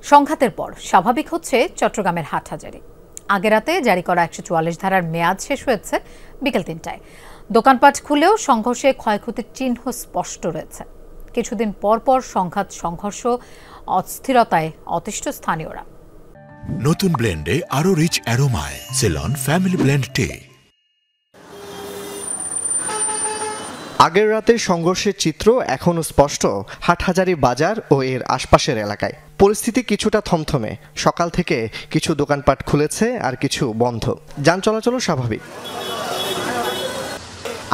সংঘাতের পর স্বাভাবিক হচ্ছে চট্টগ্রামের হাটহাজারী। আগের রাতে জারি করা ১৪৪ ধারার মেয়াদ শেষ হয়েছে বিকেল ৩টায়। দোকানপাট খুলেও সংঘর্ষে ক্ষয়ক্ষতির চিহ্ন স্পষ্ট রয়েছে। কিছুদিন পর পর সংঘর্ষ অস্থিরতায় অতিষ্ঠ স্থানীয়রা। নতুন ব্লেন্ডে আরো রিচ অ্যারোমায় সেলন ফ্যামিলি ব্লেন্ড টে। আগের রাতের সংঘর্ষের চিত্র এখনও স্পষ্ট হাটহাজারী বাজার ও এর আশপাশের এলাকায়। পরিস্থিতি কিছুটা থমথমে। সকাল থেকে কিছু দোকানপাট খুলেছে আর কিছু বন্ধ। যান চলাচলও স্বাভাবিক।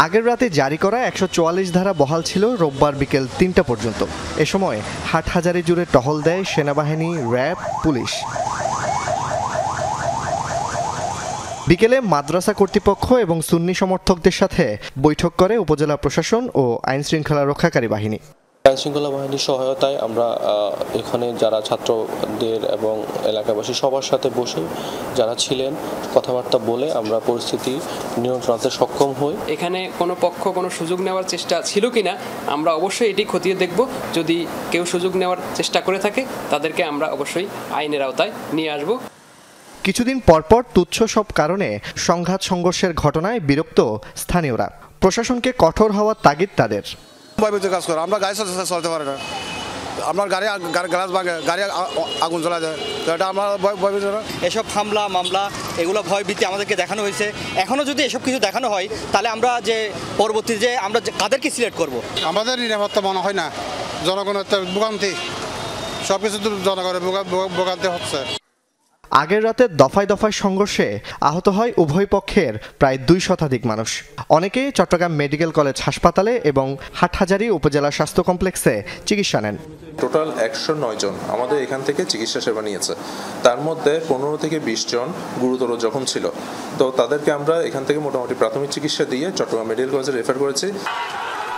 আগের রাতে জারি করা ১৪৪ ধারা বহাল ছিল রোববার বিকেল ৩টা পর্যন্ত। এ সময় হাটহাজারী জুড়ে টহল দেয় সেনাবাহিনী, র্যাব, পুলিশ। বিকেলে মাদ্রাসা কর্তৃপক্ষ এবং সুন্নি সমর্থকদের সাথে বৈঠক করে উপজেলা প্রশাসন ও আইন শৃঙ্খলা রক্ষাকারী বাহিনী। আইন শৃঙ্খলা বাহিনীর সহায়তায় আমরা এখানে যারা ছাত্রদের এবং এলাকাবাসী সবার সাথে বসে যারা ছিলেন কথাবার্তা বলে আমরা পরিস্থিতি নিয়ন্ত্রণ আনতে সক্ষম হই। এখানে কোনো পক্ষ কোনো সুযোগ নেওয়ার চেষ্টা ছিল কিনা আমরা অবশ্যই এটি খতিয়ে দেখব। যদি কেউ সুযোগ নেওয়ার চেষ্টা করে থাকে তাদেরকে আমরা অবশ্যই আইনের আওতায় নিয়ে আসব। কিছুদিন পরপর তুচ্ছ সব কারণে সংঘর্ষের ঘটনায় বিরক্ত স্থানীয়রা। প্রশাসনকে কঠোর হওয়ার তাগিদ তাদের। কাজ করে আমরা গাড়ি চলতে পারি না, আমার গ্লাস ভাঙে, গাড়ি আগুন জ্বলা যায়, তো এটা আমার এসব হামলা মামলা এগুলো ভয়ভীতি আমাদেরকে দেখানো হয়েছে। এখনও যদি এসব কিছু দেখানো হয় তাহলে আমরা যে পরবর্তী যে আমরা কাদেরকে সিলেক্ট করব। আমাদের নিরাপত্তা মনে হয় না, জনগণের ভোগান্তি, সব কিছু জনগণের ভোগান্তি হচ্ছে। আগের রাতে দফায় দফায় সংঘর্ষে আহত হয় উভয় পক্ষের প্রায় ২ শতাধিক মানুষ। অনেকেই চট্টগ্রাম মেডিকেল কলেজ হাসপাতালে এবং হাটহাজারী উপজেলা স্বাস্থ্য কমপ্লেক্সে চিকিৎসা নেন। টোটাল ১০৯ জন আমাদের এখান থেকে চিকিৎসা সেবা নিয়েছে। তার মধ্যে ১৫ থেকে ২০ জন গুরুতর জখম ছিল। তো তাদেরকে আমরা এখান থেকে মোটামুটি প্রাথমিক চিকিৎসা দিয়ে চট্টগ্রাম মেডিকেল কলেজে রেফার করেছি।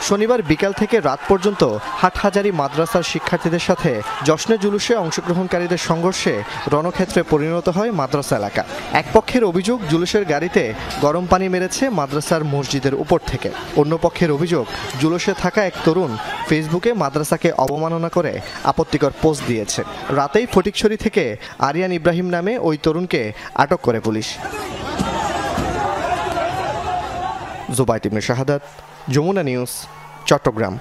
শনিবার বিকাল থেকে রাত পর্যন্ত হাটহাজারী মাদ্রাসার শিক্ষার্থীদের সাথে জশ্নে জুলুসে অংশগ্রহণকারীদের সংঘর্ষে রণক্ষেত্রে পরিণত হয় মাদ্রাসা এলাকা। এক পক্ষের অভিযোগ জুলুসের গাড়িতে গরম পানি মেরেছে মাদ্রাসার মসজিদের উপর থেকে। অন্য পক্ষের অভিযোগ জুলুসে থাকা এক তরুণ ফেসবুকে মাদ্রাসাকে অবমাননা করে আপত্তিকর পোস্ট দিয়েছে। রাতেই ফটিকছড়ি থেকে আরিয়ান ইব্রাহিম নামে ওই তরুণকে আটক করে পুলিশ। জুবাইর ইবনে শাহাদাত, যমুনা নিউজ, চট্টগ্রাম।